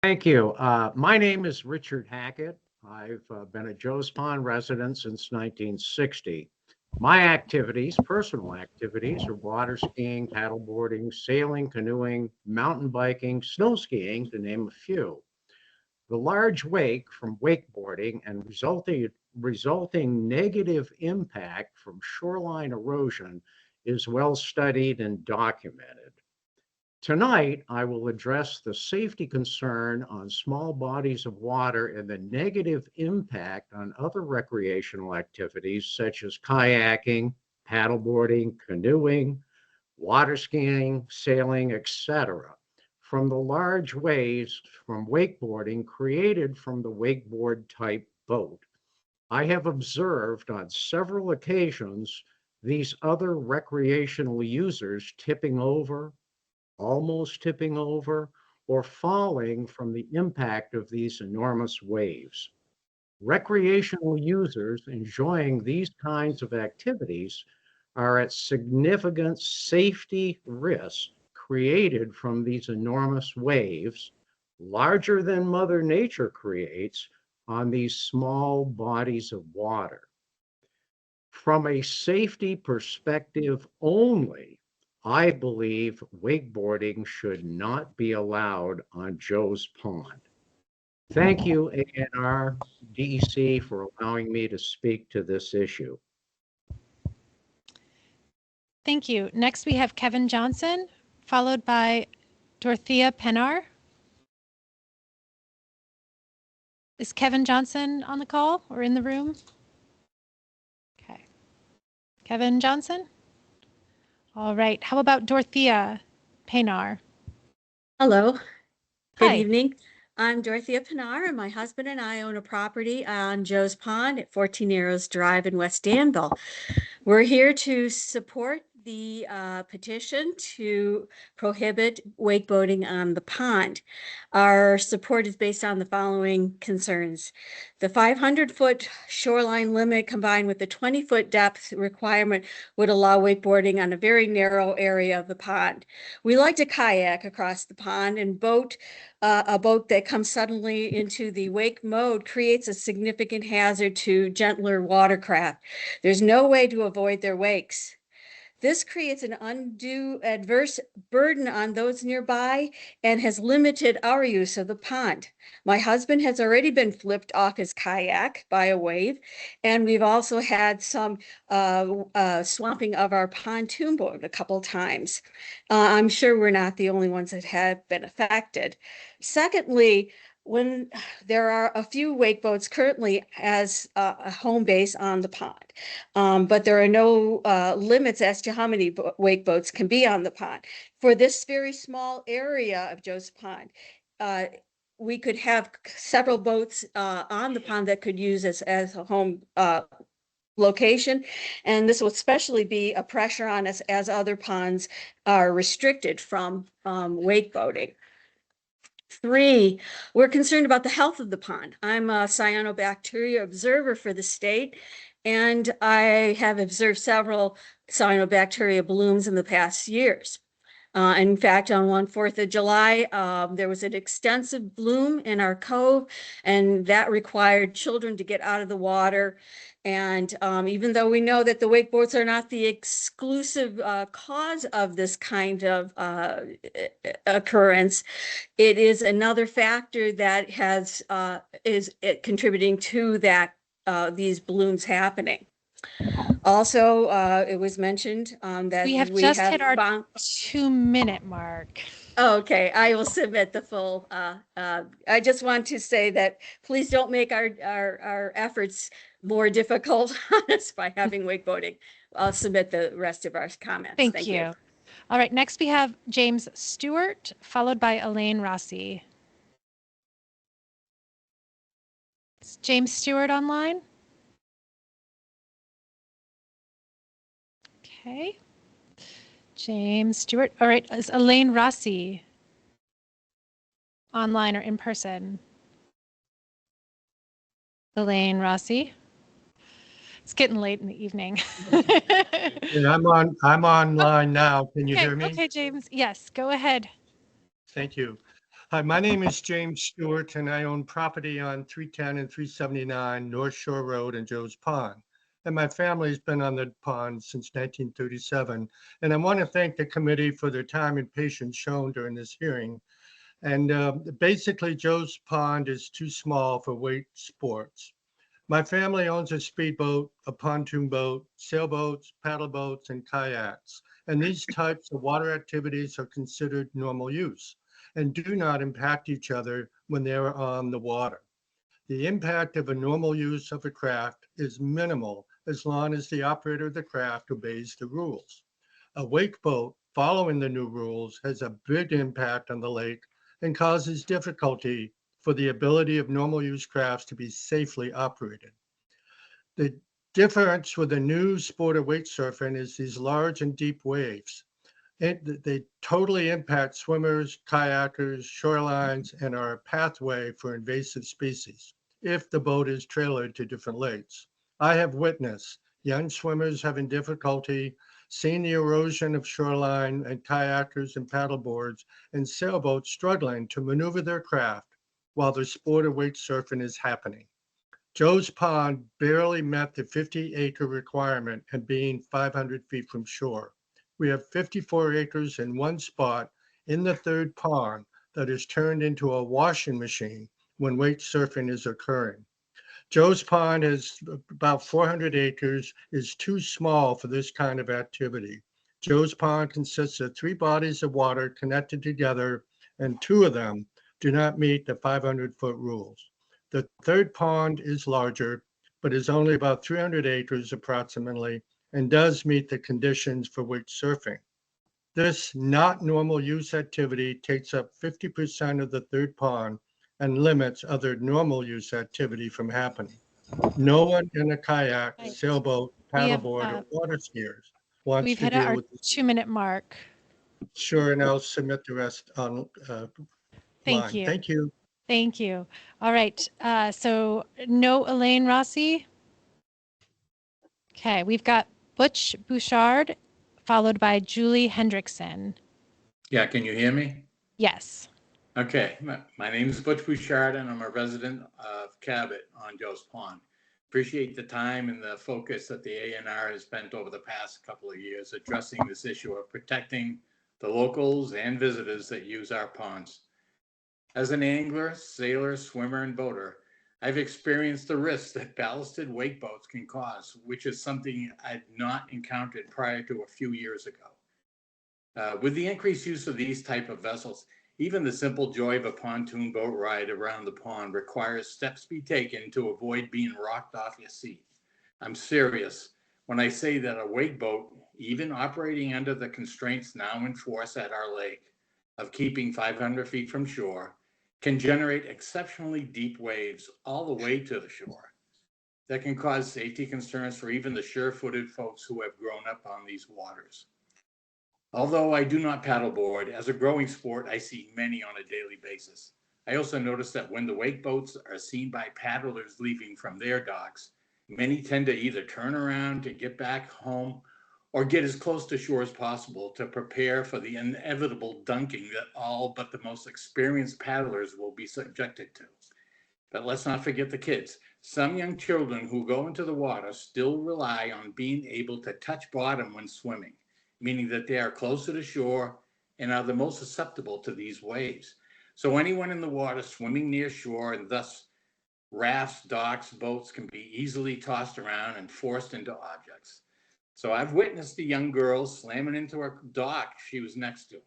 Thank you. My name is Richard Hackett. I've been a Joe's Pond resident since 1960. My activities, personal activities, are water skiing, paddleboarding, sailing, canoeing, mountain biking, snow skiing, to name a few. The large wake from wakeboarding and resulting negative impact from shoreline erosion is well studied and documented. Tonight, I will address the safety concern on small bodies of water and the negative impact on other recreational activities such as kayaking, paddleboarding, canoeing, water skiing, sailing, etc., from the large waves from wakeboarding created from the wakeboard type boat. I have observed on several occasions these other recreational users tipping over, almost tipping over, or falling from the impact of these enormous waves. Recreational users enjoying these kinds of activities are at significant safety risk created from these enormous waves, larger than Mother Nature creates on these small bodies of water. From a safety perspective only, I believe wakeboarding should not be allowed on Joe's Pond. Thank you, ANR DEC, for allowing me to speak to this issue. Thank you. Next, we have Kevin Johnson, followed by Dorothea Pennar. Is Kevin Johnson on the call or in the room? Okay. Kevin Johnson? All right. How about Dorothea Pennar? Hello. Good Hi. evening. I'm Dorothea Pennar, and my husband and I own a property on Joe's Pond at 14 Arrows Drive in West Danville. We're here to support the petition to prohibit wakeboarding on the pond. Our support is based on the following concerns. The 500-foot shoreline limit combined with the 20-foot depth requirement would allow wakeboarding on a very narrow area of the pond. We like to kayak across the pond, and a boat that comes suddenly into the wake mode creates a significant hazard to gentler watercraft. There's no way to avoid their wakes. This creates an undue adverse burden on those nearby and has limited our use of the pond. My husband has already been flipped off his kayak by a wave, and we've also had some swamping of our pontoon boat a couple times. I'm sure we're not the only ones that have been affected. Secondly, when there are a few wake boats currently as a home base on the pond, but there are no limits as to how many wake boats can be on the pond. For this very small area of Joe's Pond, we could have several boats on the pond that could use as a home location, and this will especially be a pressure on us as other ponds are restricted from wakeboarding. 3, we're concerned about the health of the pond. I'm a cyanobacteria observer for the state, and I have observed several cyanobacteria blooms in the past years. In fact, on 4th of July, there was an extensive bloom in our cove, and that required children to get out of the water. And even though we know that the wakeboards are not the exclusive cause of this kind of occurrence, it is another factor that is contributing to that these blooms happening. Also, it was mentioned that we have just hit our 2-minute mark. Okay, I will submit the full. I just want to say that please don't make our efforts more difficult on us by having wakeboarding. I'll submit the rest of our comments. Thank you. All right, next we have James Stewart, followed by Elaine Rossi. Is James Stewart online? Okay. James Stewart. All right, is Elaine Rossi online or in person? Elaine Rossi. It's getting late in the evening. And I'm online now. Can you hear me? Okay, James. Yes, go ahead. Thank you. Hi, my name is James Stewart, and I own property on 310 and 379 North Shore Road in Joe's Pond. And my family's been on the pond since 1937. And I want to thank the committee for their time and patience shown during this hearing. And basically, Joe's Pond is too small for wake sports. My family owns a speedboat, a pontoon boat, sailboats, paddle boats, and kayaks. And these types of water activities are considered normal use and do not impact each other when they're on the water. The impact of a normal use of a craft is minimal as long as the operator of the craft obeys the rules. A wake boat following the new rules has a big impact on the lake and causes difficulty for the ability of normal use crafts to be safely operated. The difference with the new sport of wake surfing is these large and deep waves. They totally impact swimmers, kayakers, shorelines, and are a pathway for invasive species if the boat is trailered to different lakes. I have witnessed young swimmers having difficulty seeing the erosion of shoreline and kayakers and paddleboards and sailboats struggling to maneuver their craft while the sport of wake surfing is happening. Joe's Pond barely met the 50-acre requirement and being 500 feet from shore. We have 54 acres in one spot in the third pond that is turned into a washing machine when wake surfing is occurring. Joe's Pond has about 400 acres, is too small for this kind of activity. Joe's Pond consists of 3 bodies of water connected together, and 2 of them do not meet the 500-foot rules. The third pond is larger, but is only about 300 acres approximately, and does meet the conditions for wake surfing. This not normal use activity takes up 50% of the third pond and limits other normal use activity from happening. No one in a kayak, Right. sailboat, We have, paddleboard, or water skiers wants We've to hit deal our with this. 2-minute mark. Sure, and I'll submit the rest on Thank line. you. Thank you. Thank you. All right. So no Elaine Rossi. Okay. We've got Butch Bouchard, followed by Julie Hendrickson. Yeah, can you hear me? Yes. Okay, my name is Butch Bouchard and I'm a resident of Cabot on Joe's Pond. Appreciate the time and the focus that the ANR has spent over the past couple of years addressing this issue of protecting the locals and visitors that use our ponds. As an angler, sailor, swimmer, and boater, I've experienced the risks that ballasted wake boats can cause, which is something I'd not encountered prior to a few years ago. With the increased use of these type of vessels, even the simple joy of a pontoon boat ride around the pond requires steps be taken to avoid being rocked off your seat. I'm serious when I say that a wake boat, even operating under the constraints now in force at our lake of keeping 500 feet from shore, can generate exceptionally deep waves all the way to the shore that can cause safety concerns for even the sure-footed folks who have grown up on these waters. Although I do not paddleboard, as a growing sport, I see many on a daily basis. I also notice that when the wake boats are seen by paddlers leaving from their docks, many tend to either turn around to get back home or get as close to shore as possible to prepare for the inevitable dunking that all but the most experienced paddlers will be subjected to. But let's not forget the kids. Some young children who go into the water still rely on being able to touch bottom when swimming, meaning that they are closer to shore and are the most susceptible to these waves. So anyone in the water swimming near shore, and thus rafts, docks, boats, can be easily tossed around and forced into objects. So I've witnessed a young girl slamming into a dock she was next to.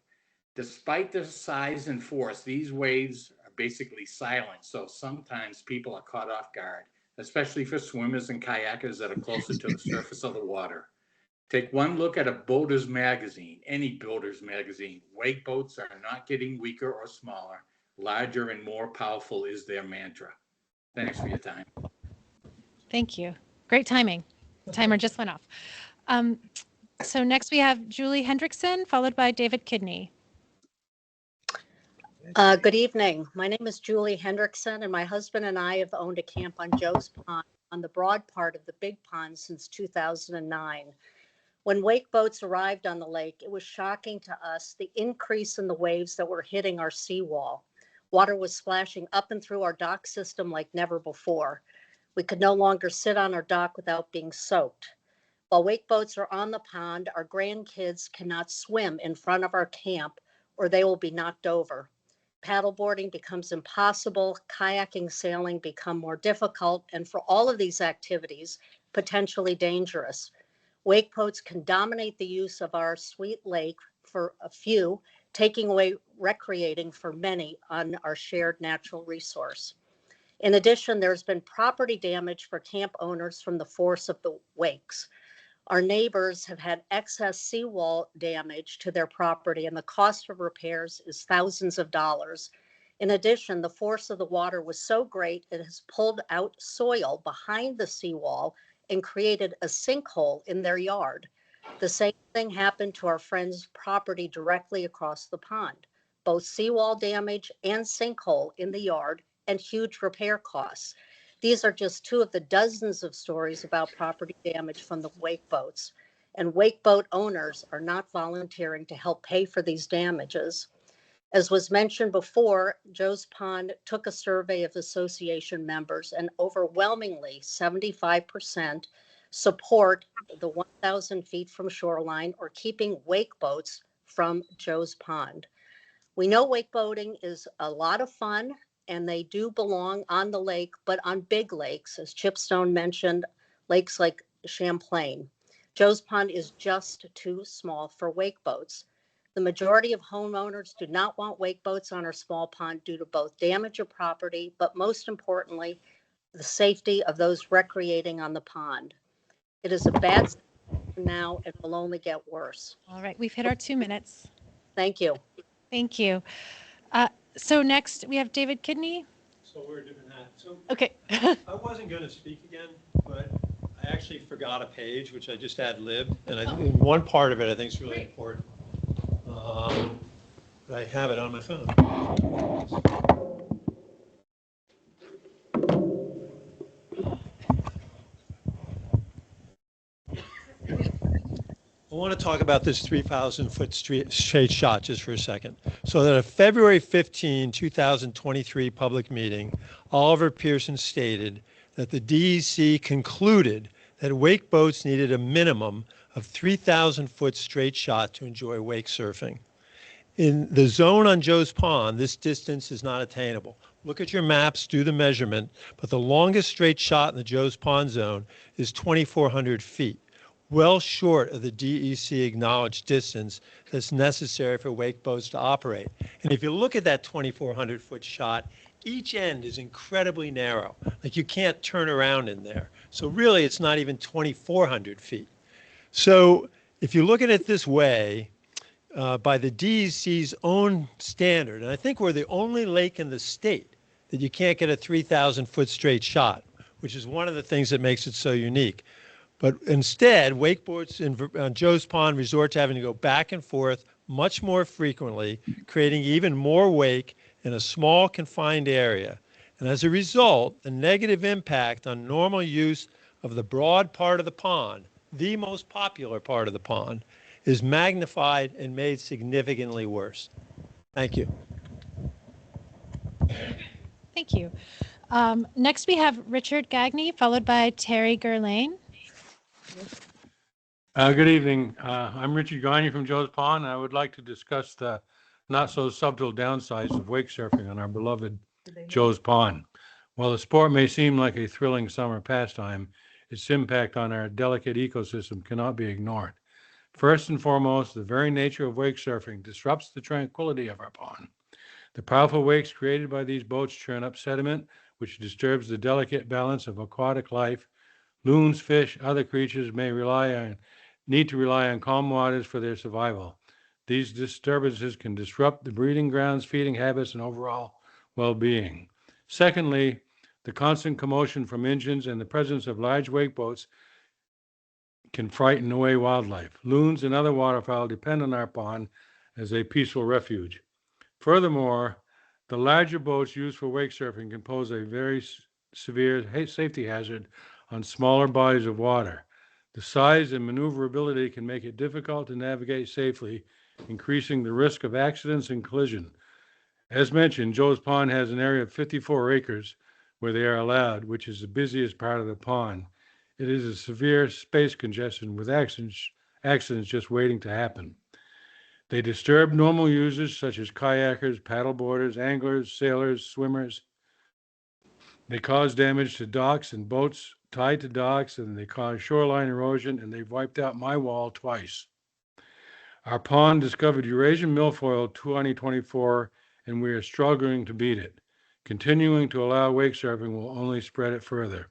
Despite their size and force, these waves are basically silent. So sometimes people are caught off guard, especially for swimmers and kayakers that are closer to the surface of the water. Take one look at a boater's magazine, any boater's magazine. Wake boats are not getting weaker or smaller. Larger and more powerful is their mantra. Thanks for your time. Thank you. Great timing. The timer just went off. So next we have Julie Hendrickson, followed by David Kidney. Good evening. My name is Julie Hendrickson, and my husband and I have owned a camp on Joe's Pond on the broad part of the Big Pond since 2009. When wake boats arrived on the lake, it was shocking to us the increase in the waves that were hitting our seawall. Water was splashing up and through our dock system like never before. We could no longer sit on our dock without being soaked. While wake boats are on the pond, our grandkids cannot swim in front of our camp or they will be knocked over. Paddleboarding becomes impossible, kayaking, sailing become more difficult, and for all of these activities, potentially dangerous. Wake boats can dominate the use of our sweet lake for a few, taking away recreating for many on our shared natural resource. In addition, there's been property damage for camp owners from the force of the wakes. Our neighbors have had excess seawall damage to their property, and the cost of repairs is thousands of dollars. In addition, the force of the water was so great it has pulled out soil behind the seawall and created a sinkhole in their yard. The same thing happened to our friend's property directly across the pond. Both seawall damage and sinkhole in the yard and huge repair costs. These are just two of the dozens of stories about property damage from the wake boats. And wake boat owners are not volunteering to help pay for these damages. As was mentioned before, Joe's Pond took a survey of association members, and overwhelmingly 75% support the 1,000 feet from shoreline or keeping wake boats from Joe's Pond. We know wake boating is a lot of fun, and they do belong on the lake, but on big lakes, as Chipstone mentioned, lakes like Champlain. Joe's Pond is just too small for wake boats. The majority of homeowners do not want wake boats on our small pond due to both damage of property, but most importantly, the safety of those recreating on the pond. It is a bad situation now and will only get worse. All right, we've hit our 2 minutes. Thank you. Thank you. So next we have David Kidney. So we're doing that. So Okay. I wasn't going to speak again, but I actually forgot a page, which I just ad-libbed. And in one part of it, I think is really important. But I have it on my phone. I want to talk about this 3,000-foot straight shot just for a second. So at a February 15, 2023 public meeting, Oliver Pearson stated that the DEC concluded that wake boats needed a minimum of 3,000-foot straight shot to enjoy wake surfing. In the zone on Joe's Pond, this distance is not attainable. Look at your maps, do the measurement, but the longest straight shot in the Joe's Pond zone is 2,400 feet. Well short of the DEC acknowledged distance that's necessary for wake boats to operate. And if you look at that 2,400-foot shot, each end is incredibly narrow. Like you can't turn around in there. So really, it's not even 2,400 feet. So if you look at it this way, by the DEC's own standard, and I think we're the only lake in the state that you can't get a 3,000-foot straight shot, which is one of the things that makes it so unique. But instead, wakeboards on Joe's Pond resort to having to go back and forth much more frequently, creating even more wake in a small confined area. And as a result, the negative impact on normal use of the broad part of the pond, the most popular part of the pond, is magnified and made significantly worse. Thank you. Thank you. Next we have Richard Gagney, followed by Terry Gerlain. Good evening. I'm Richard Gagne from Joe's Pond. I would like to discuss the not so subtle downsides of wake surfing on our beloved Joe's Pond. While the sport may seem like a thrilling summer pastime, its impact on our delicate ecosystem cannot be ignored. First and foremost, the very nature of wake surfing disrupts the tranquility of our pond. The powerful wakes created by these boats churn up sediment, which disturbs the delicate balance of aquatic life. Loons, fish, other creatures may need to rely on calm waters for their survival. These disturbances can disrupt the breeding grounds, feeding habits, and overall well-being. Secondly, the constant commotion from engines and the presence of large wake boats can frighten away wildlife. Loons and other waterfowl depend on our pond as a peaceful refuge. Furthermore, the larger boats used for wake surfing can pose a very severe safety hazard on smaller bodies of water. The size and maneuverability can make it difficult to navigate safely, increasing the risk of accidents and collision. As mentioned, Joe's Pond has an area of 54 acres where they are allowed, which is the busiest part of the pond. It is a severe space congestion with accidents just waiting to happen. They disturb normal users such as kayakers, paddleboarders, anglers, sailors, swimmers. They cause damage to docks and boats tied to docks, and they cause shoreline erosion, and they've wiped out my wall twice. Our pond discovered Eurasian milfoil 2024, and we are struggling to beat it. Continuing to allow wake surfing will only spread it further.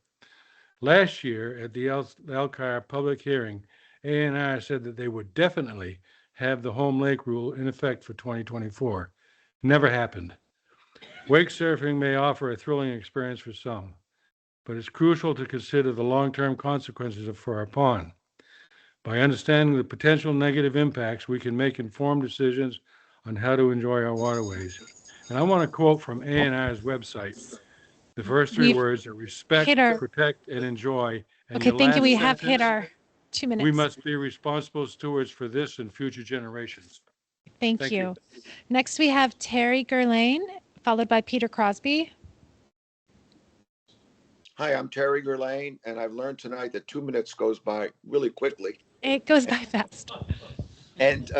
Last year at the Elkhart public hearing, A&R said that they would definitely have the home lake rule in effect for 2024. Never happened. Wake surfing may offer a thrilling experience for some, but it's crucial to consider the long-term consequences for our pond. By understanding the potential negative impacts, we can make informed decisions on how to enjoy our waterways. And I want to quote from A&R's website. The first three We've words are respect, hit our- protect, and enjoy. And Okay, your thank you. last We have hit sentence, our 2 minutes. we must be responsible stewards for this and future generations. Thank Thank you. you. Next, we have Terry Gerlain, followed by Peter Crosby. Hi, I'm Terry Gerlain, and I've learned tonight that 2 minutes goes by really quickly. It goes by fast. And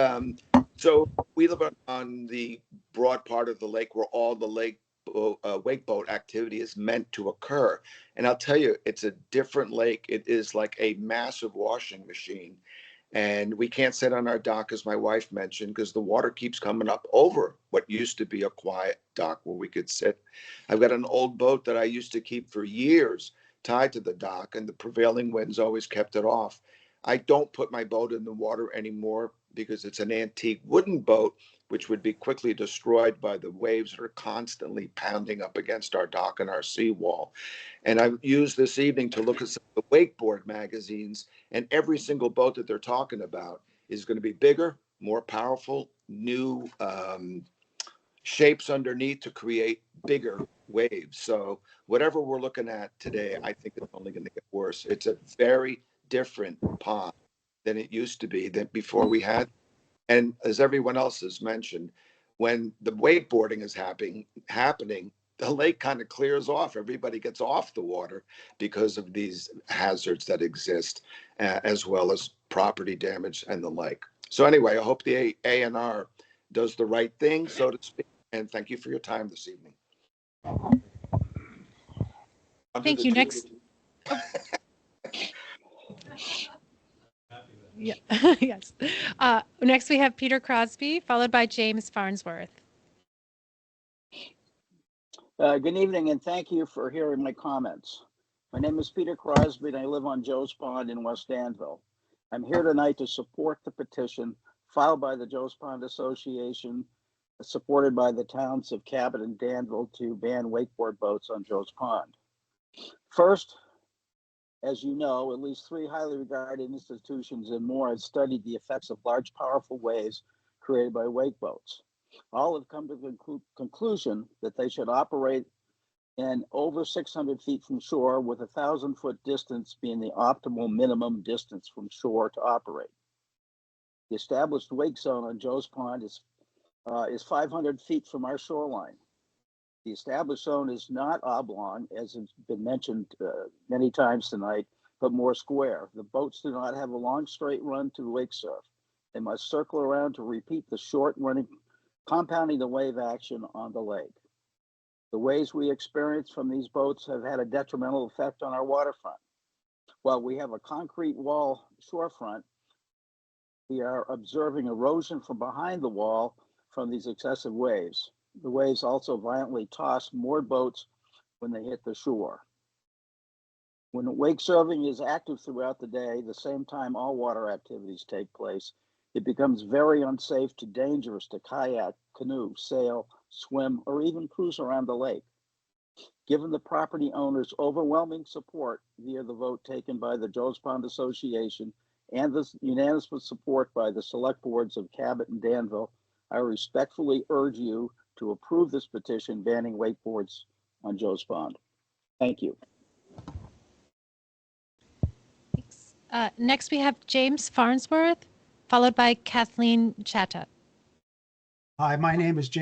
so we live on the broad part of the lake where all the wake boat activity is meant to occur. And I'll tell you, it's a different lake. It is like a massive washing machine. And we can't sit on our dock, as my wife mentioned, because the water keeps coming up over what used to be a quiet dock where we could sit. I've got an old boat that I used to keep for years tied to the dock, and the prevailing winds always kept it off. I don't put my boat in the water anymore because it's an antique wooden boat, which would be quickly destroyed by the waves that are constantly pounding up against our dock and our seawall. And I used this evening to look at some of the wakeboard magazines, and every single boat that they're talking about is going to be bigger, more powerful, new shapes underneath to create bigger waves. So whatever we're looking at today, I think it's only going to get worse. It's a very different pond than it used to be that before we had. And as everyone else has mentioned, when the wakeboarding is happening, the lake kind of clears off. Everybody gets off the water because of these hazards that exist, as well as property damage and the like. So anyway, I hope the A&R does the right thing, so to speak. And thank you for your time this evening. Thank you. Next. Yeah. Yes. Next, we have Peter Crosby, followed by James Farnsworth. Good evening, and thank you for hearing my comments. My name is Peter Crosby, and I live on Joe's Pond in West Danville. I'm here tonight to support the petition filed by the Joe's Pond Association, supported by the towns of Cabot and Danville to ban wakeboard boats on Joe's Pond. First, as you know, at least 3 highly regarded institutions and more have studied the effects of large, powerful waves created by wake boats. All have come to the conclusion that they should operate in over 600 feet from shore, with 1,000-foot distance being the optimal minimum distance from shore to operate. The established wake zone on Joe's Pond is 500 feet from our shoreline. The established zone is not oblong, as has been mentioned many times tonight, but more square. The boats do not have a long straight run to wake surf. They must circle around to repeat the short running, compounding the wave action on the lake. The waves we experience from these boats have had a detrimental effect on our waterfront. While we have a concrete wall shorefront, we are observing erosion from behind the wall from these excessive waves. The waves also violently toss moored boats when they hit the shore. When wake surfing is active throughout the day, the same time all water activities take place, it becomes very unsafe to dangerous to kayak, canoe, sail, swim, or even cruise around the lake. Given the property owner's overwhelming support via the vote taken by the Joe's Pond Association and the unanimous support by the select boards of Cabot and Danville, I respectfully urge you to approve this petition banning wakeboards on Joe's Pond. Thank you. Thanks. Next, we have James Farnsworth, followed by Kathleen Chatta. Hi, my name is James